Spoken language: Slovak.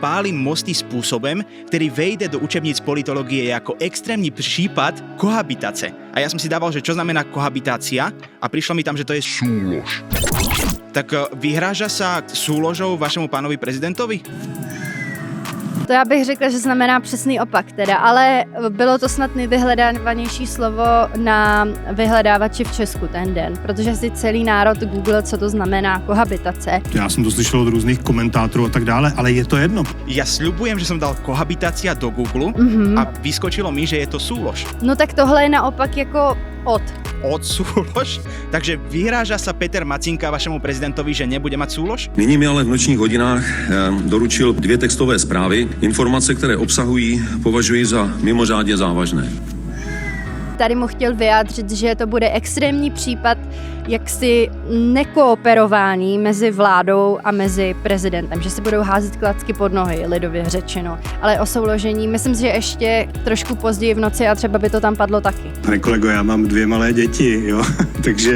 spálí mosty spôsobem, ktorý vejde do učebníc politológie ako extrémny prípad kohabitace. A ja som si dával, že čo znamená kohabitácia a prišlo mi tam, že to je súlož. Tak vyhráža sa súložou vašemu pánovi prezidentovi? To já bych řekla, že znamená přesný opak teda, ale bylo to snad nejvyhledávanější slovo na vyhledávači v Česku ten den, protože si celý národ googlil, co to znamená kohabitace. Já jsem to slyšel od různých komentátorů a tak dále, ale je to jedno. Ja sľubujem, že som dal kohabitácia do Google a vyskočilo mi, že je to súlož. No tak tohle je naopak jako od. Od súlož? Takže vyhráža sa Peter Macinka vašemu prezidentovi, že nebude mať súlož? Nyní mi ale v nočních hodinách doručil 2 textové zprávy. Informace, které obsahují, považuji za mimořádně závažné. Tady mu chtěl vyjádřit, že to bude extrémní případ jaksi nekooperování mezi vládou a mezi prezidentem, že si budou házet klacky pod nohy, lidově řečeno. Ale o souložení, myslím si, že ještě trošku později v noci a třeba by to tam padlo taky. Pane kolego, já mám 2 malé děti, jo, takže